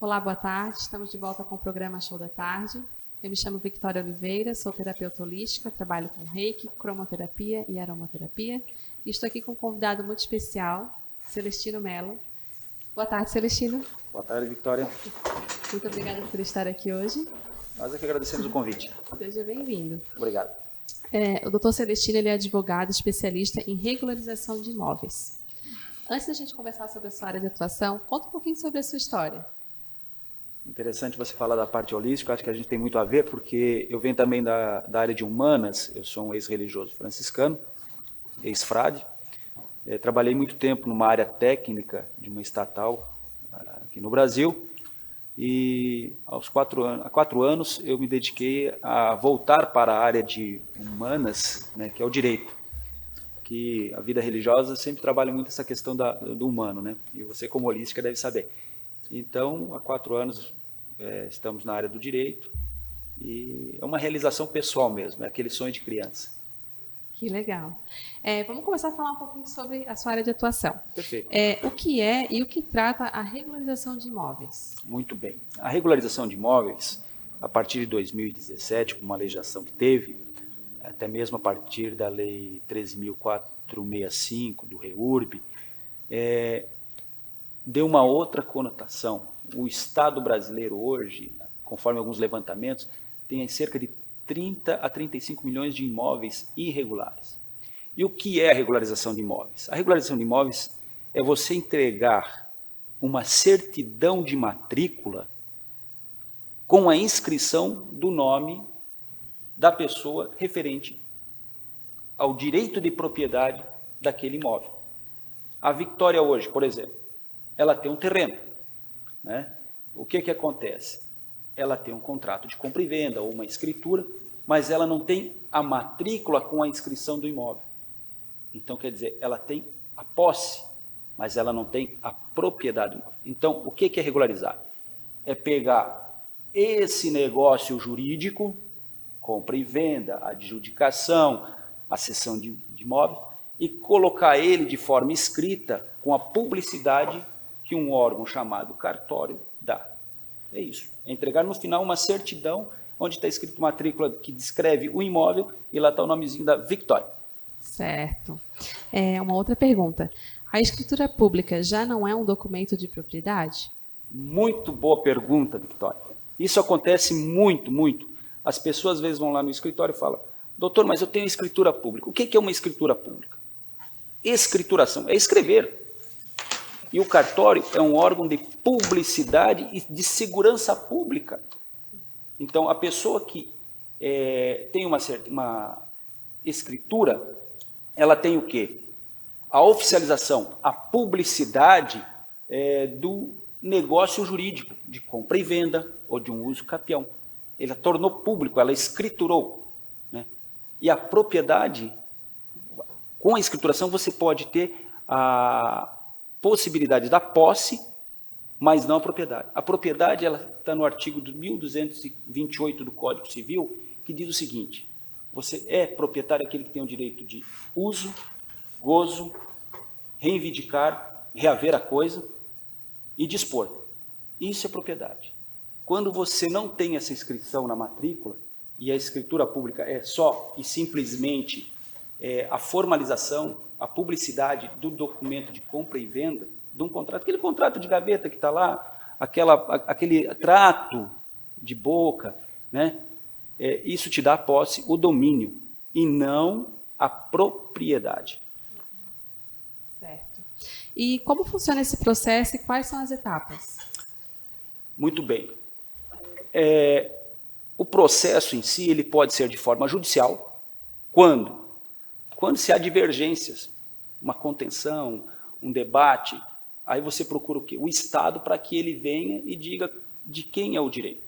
Olá, boa tarde. Estamos de volta com o programa Show da Tarde. Eu me chamo Victoria Oliveira, sou terapeuta holística, trabalho com reiki, cromoterapia e aromaterapia. E estou aqui com um convidado muito especial, Celestino Mello. Boa tarde, Celestino. Boa tarde, Victoria. Muito obrigada por estar aqui hoje. Nós é que agradecemos o convite. Seja bem-vindo. Obrigado. O Dr. Celestino ele é advogado especialista em regularização de imóveis. Antes da gente conversar sobre a sua área de atuação, conta um pouquinho sobre a sua história. Interessante você falar da parte holística, acho que a gente tem muito a ver, porque eu venho também da área de humanas, eu sou um ex-religioso franciscano, ex-frade, trabalhei muito tempo numa área técnica de uma estatal aqui no Brasil, e há 4 anos eu me dediquei a voltar para a área de humanas, né, que é o direito, que a vida religiosa sempre trabalha muito essa questão do humano, né, e você como holística deve saber. Então, há 4 anos estamos na área do direito e é uma realização pessoal mesmo, é aquele sonho de criança. Que legal. Vamos começar a falar um pouquinho sobre a sua área de atuação. Perfeito. O que é e o que trata a regularização de imóveis? Muito bem. A regularização de imóveis, a partir de 2017, com uma legislação que teve, até mesmo a partir da Lei 13.465 do REURB, deu uma outra conotação. O Estado brasileiro hoje, conforme alguns levantamentos, tem cerca de 30 a 35 milhões de imóveis irregulares. E o que é a regularização de imóveis? A regularização de imóveis é você entregar uma certidão de matrícula com a inscrição do nome da pessoa referente ao direito de propriedade daquele imóvel. A Victoria hoje, por exemplo, ela tem um terreno, né? O que acontece? Ela tem um contrato de compra e venda ou uma escritura, mas ela não tem a matrícula com a inscrição do imóvel. Então, quer dizer, ela tem a posse, mas ela não tem a propriedade do imóvel. Então, o que é regularizar? É pegar esse negócio jurídico, compra e venda, adjudicação, a cessão de imóvel, e colocar ele de forma escrita com a publicidade que um órgão chamado cartório dá. É isso. É entregar no final uma certidão onde está escrito matrícula que descreve o imóvel e lá está o nomezinho da Victoria. Certo. Uma outra pergunta. A escritura pública já não é um documento de propriedade? Muito boa pergunta, Victoria. Isso acontece muito, muito. As pessoas às vezes vão lá no escritório e falam: doutor, mas eu tenho escritura pública. O que é uma escritura pública? Escrituração é escrever. E o cartório é um órgão de publicidade e de segurança pública. Então, a pessoa que tem uma escritura, ela tem o quê? A oficialização, a publicidade do negócio jurídico, de compra e venda ou de um uso capião. Ela tornou público, ela escriturou, né? E a propriedade, com a escrituração, você pode ter a possibilidade da posse, mas não a propriedade. A propriedade ela está no artigo 1228 do Código Civil, que diz o seguinte: você é proprietário aquele que tem o direito de uso, gozo, reivindicar, reaver a coisa e dispor. Isso é propriedade. Quando você não tem essa inscrição na matrícula, e a escritura pública é só e simplesmente a formalização, a publicidade do documento de compra e venda, de um contrato, aquele contrato de gaveta que está lá, aquele trato de boca, né? Isso te dá a posse, o domínio, e não a propriedade. Certo. E como funciona esse processo e quais são as etapas? Muito bem. O processo em si ele pode ser de forma judicial. Quando se há divergências, uma contenção, um debate, aí você procura o quê? O Estado para que ele venha e diga de quem é o direito.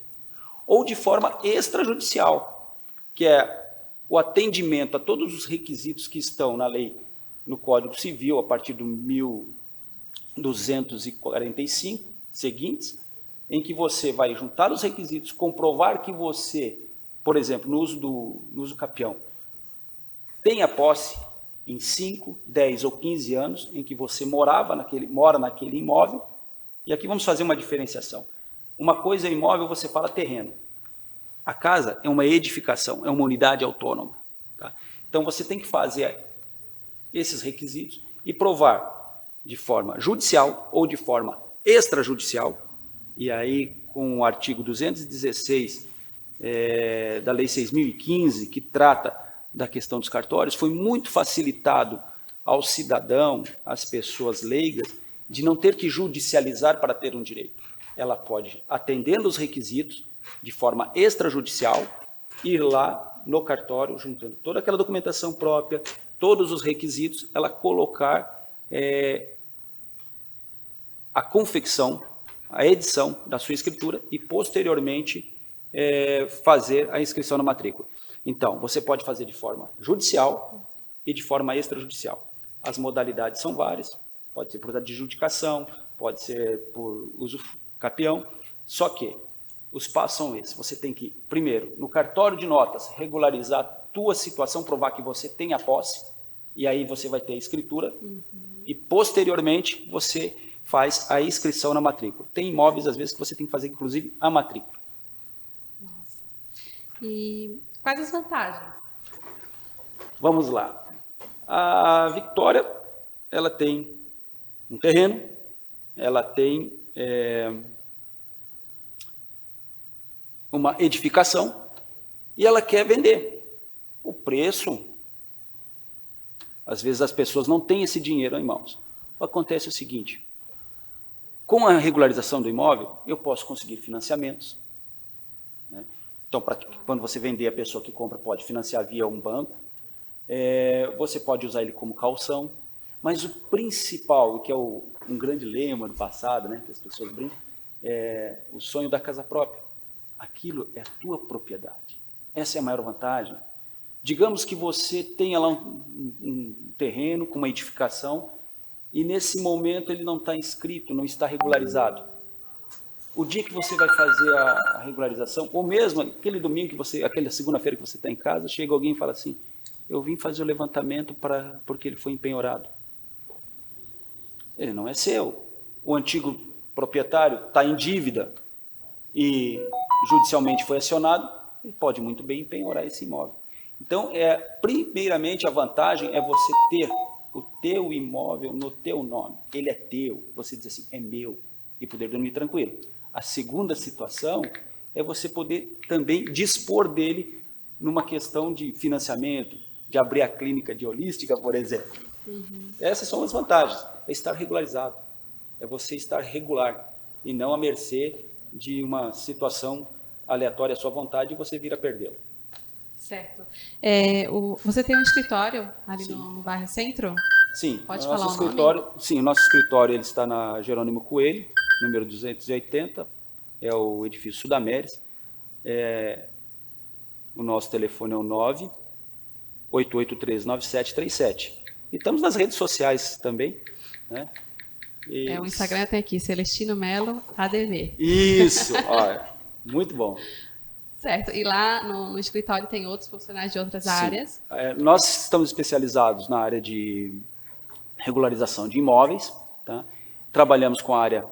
Ou de forma extrajudicial, que é o atendimento a todos os requisitos que estão na lei, no Código Civil, a partir do 1245 seguintes, em que você vai juntar os requisitos, comprovar que você, por exemplo, no uso capião, tem a posse em 5, 10 ou 15 anos em que você mora naquele imóvel, e aqui vamos fazer uma diferenciação. Uma coisa é imóvel, você fala terreno. A casa é uma edificação, é uma unidade autônoma. Tá? Então, você tem que fazer esses requisitos e provar de forma judicial ou de forma extrajudicial, e aí com o artigo 216 da Lei 6.015, que trata da questão dos cartórios, foi muito facilitado ao cidadão, às pessoas leigas, de não ter que judicializar para ter um direito. Ela pode, atendendo os requisitos, de forma extrajudicial, ir lá no cartório, juntando toda aquela documentação própria, todos os requisitos, ela colocar a confecção, a edição da sua escritura e, posteriormente, fazer a inscrição na matrícula. Então, você pode fazer de forma judicial e de forma extrajudicial. As modalidades são várias, pode ser por adjudicação, pode ser por uso capião, só que os passos são esses. Você tem que, primeiro, no cartório de notas, regularizar a tua situação, provar que você tem a posse, e aí você vai ter a escritura, e posteriormente você faz a inscrição na matrícula. Tem imóveis, às vezes, que você tem que fazer, inclusive, a matrícula. Nossa. E quais as vantagens? Vamos lá. A Vitória, ela tem um terreno, ela tem uma edificação e ela quer vender. O preço, às vezes as pessoas não têm esse dinheiro em mãos. Acontece o seguinte, com a regularização do imóvel, eu posso conseguir financiamentos. Né? Então, quando você vender, a pessoa que compra pode financiar via um banco. Você pode usar ele como calção. Mas o principal, que é um grande lema do passado, né, que as pessoas brincam, é o sonho da casa própria. Aquilo é a tua propriedade. Essa é a maior vantagem. Digamos que você tenha lá um terreno com uma edificação e nesse momento ele não está inscrito, não está regularizado. O dia que você vai fazer a regularização, ou mesmo aquele domingo, aquela segunda-feira que você está em casa, chega alguém e fala assim, eu vim fazer o levantamento porque ele foi empenhorado. Ele não é seu. O antigo proprietário está em dívida e judicialmente foi acionado, ele pode muito bem empenhorar esse imóvel. Então, primeiramente, a vantagem é você ter o teu imóvel no teu nome. Ele é teu. Você diz assim, é meu. E poder dormir tranquilo. A segunda situação é você poder também dispor dele numa questão de financiamento, de abrir a clínica de holística, por exemplo. Essas são as vantagens. É estar regularizado. É você estar regular e não à mercê de uma situação aleatória à sua vontade e você vir a perdê-lo. Certo. Você tem um escritório ali no bairro Centro? Sim. Pode falar o nome? Sim, o nosso escritório ele está na Jerônimo Coelho, número 280, é o edifício Sudameris. O nosso telefone é o 98839-9737. E estamos nas redes sociais também, né? O Instagram tem aqui, Celestino Melo ADV. Isso, olha, muito bom. Certo, e lá no escritório tem outros profissionais de outras áreas? Nós estamos especializados na área de regularização de imóveis, tá? Trabalhamos com a área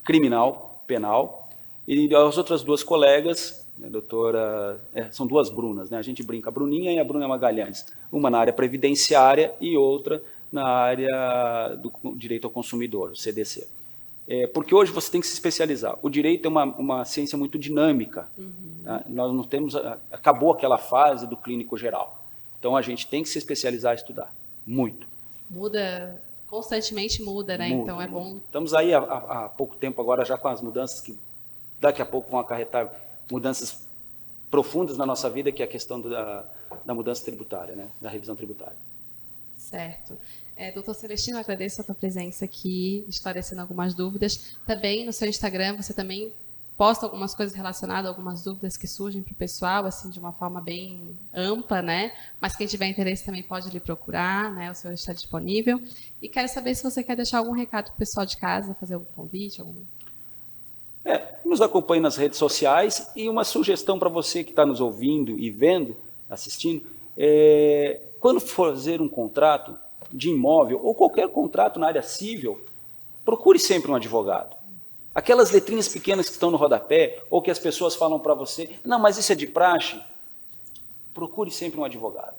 criminal, penal, e as outras duas colegas, a doutora, são duas Brunas, né? A gente brinca, a Bruninha e a Bruna Magalhães, uma na área previdenciária e outra na área do direito ao consumidor, o CDC. Porque hoje você tem que se especializar. O direito é uma ciência muito dinâmica. Tá? Nós não temos, acabou aquela fase do clínico geral. Então a gente tem que se especializar e estudar. Muito. Muda, constantemente muda, né? Muda, então é bom. Estamos aí há pouco tempo agora já com as mudanças que daqui a pouco vão acarretar mudanças profundas na nossa vida, que é a questão da mudança tributária, né? Da revisão tributária. Certo. Doutor Celestino, agradeço a tua presença aqui, esclarecendo algumas dúvidas. Também no seu Instagram, você também posta algumas coisas relacionadas, algumas dúvidas que surgem para o pessoal, assim, de uma forma bem ampla, né? Mas quem tiver interesse também pode lhe procurar, né? O senhor está disponível. E quero saber se você quer deixar algum recado para o pessoal de casa, fazer algum convite, nos acompanhe nas redes sociais e uma sugestão para você que está nos ouvindo e vendo, assistindo, quando for fazer um contrato de imóvel ou qualquer contrato na área civil, procure sempre um advogado. Aquelas letrinhas pequenas que estão no rodapé, ou que as pessoas falam para você, não, mas isso é de praxe, procure sempre um advogado.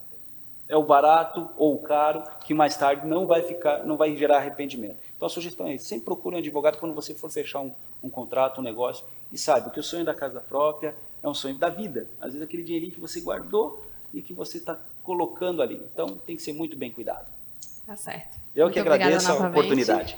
É o barato ou o caro que mais tarde não vai gerar arrependimento. Então a sugestão é, sempre procure um advogado quando você for fechar um contrato, um negócio, e saiba que o sonho da casa própria é um sonho da vida. Às vezes aquele dinheirinho que você guardou e que você está colocando ali. Então tem que ser muito bem cuidado. Tá certo. Eu Muito que agradeço a obrigada oportunidade.